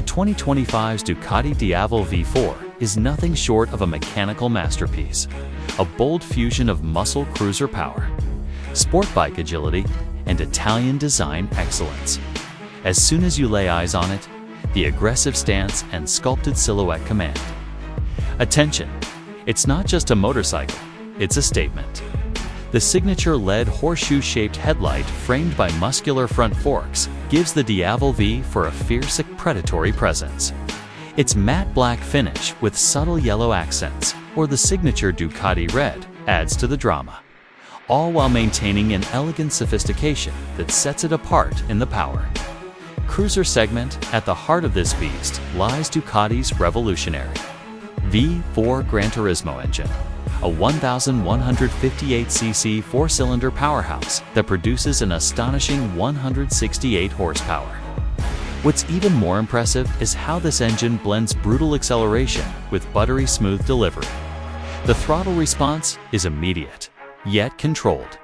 2025's Ducati Diavel V4 is nothing short of a mechanical masterpiece, a bold fusion of muscle cruiser power, sport bike agility, and Italian design excellence. As soon as you lay eyes on it, the aggressive stance and sculpted silhouette command. Attention! It's not just a motorcycle, it's a statement. The signature LED horseshoe-shaped headlight framed by muscular front forks gives the Diavel V for a fierce, predatory presence. Its matte black finish with subtle yellow accents, or the signature Ducati red, adds to the drama, all while maintaining an elegant sophistication that sets it apart in the power cruiser segment. At the heart of this beast lies Ducati's revolutionary V4 Gran Turismo engine, a 1,158cc four-cylinder powerhouse that produces an astonishing 168 horsepower. What's even more impressive is how this engine blends brutal acceleration with buttery smooth delivery. The throttle response is immediate, yet controlled.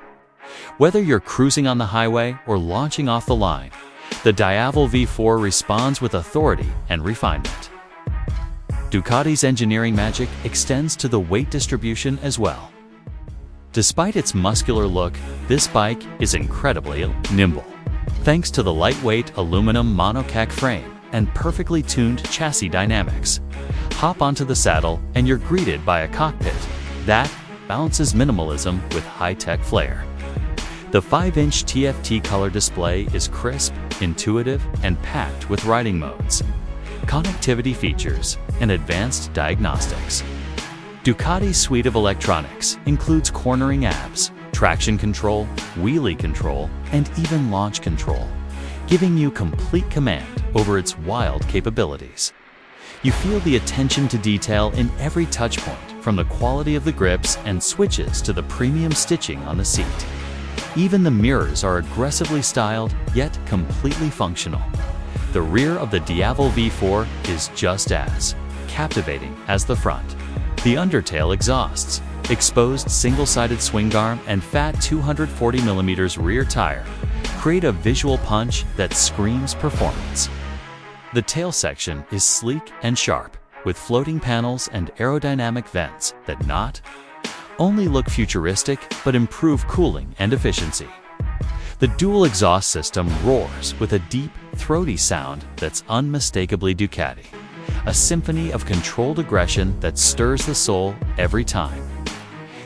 Whether you're cruising on the highway or launching off the line, the Diavel V4 responds with authority and refinement. Ducati's engineering magic extends to the weight distribution as well. Despite its muscular look, this bike is incredibly nimble. Thanks to the lightweight aluminum monocoque frame and perfectly tuned chassis dynamics. Hop onto the saddle and you're greeted by a cockpit that balances minimalism with high-tech flair. The 5-inch TFT color display is crisp, intuitive, and packed with riding modes, connectivity features, and advanced diagnostics. Ducati's suite of electronics includes cornering apps, traction control, wheelie control, and even launch control, giving you complete command over its wild capabilities. You feel the attention to detail in every touchpoint, from the quality of the grips and switches to the premium stitching on the seat. Even the mirrors are aggressively styled, yet completely functional. The rear of the Diavel V4 is just as captivating as the front. The undertail exhausts, exposed single-sided swing arm, and fat 240mm rear tire create a visual punch that screams performance. The tail section is sleek and sharp, with floating panels and aerodynamic vents that not only look futuristic but improve cooling and efficiency. The dual exhaust system roars with a deep, throaty sound that's unmistakably Ducati, a symphony of controlled aggression that stirs the soul every time.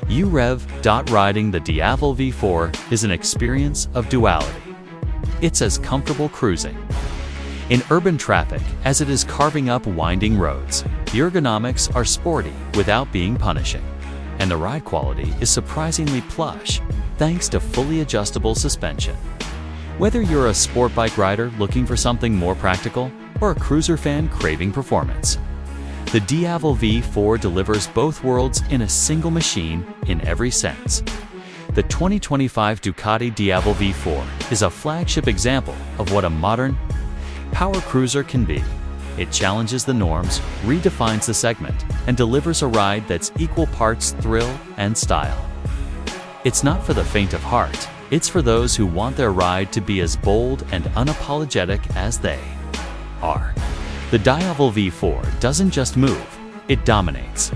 You rev. Riding the Diavel V4 is an experience of duality. It's as comfortable cruising in urban traffic as it is carving up winding roads. The ergonomics are sporty without being punishing, and the ride quality is surprisingly plush thanks to fully adjustable suspension. Whether you're a sport bike rider looking for something more practical or a cruiser fan craving performance, the Diavel V4 delivers both worlds in a single machine in every sense. The 2025 Ducati Diavel V4 is a flagship example of what a modern power cruiser can be. It challenges the norms, redefines the segment, and delivers a ride that's equal parts thrill and style. It's not for the faint of heart, it's for those who want their ride to be as bold and unapologetic as they are. The Diavel V4 doesn't just move, it dominates.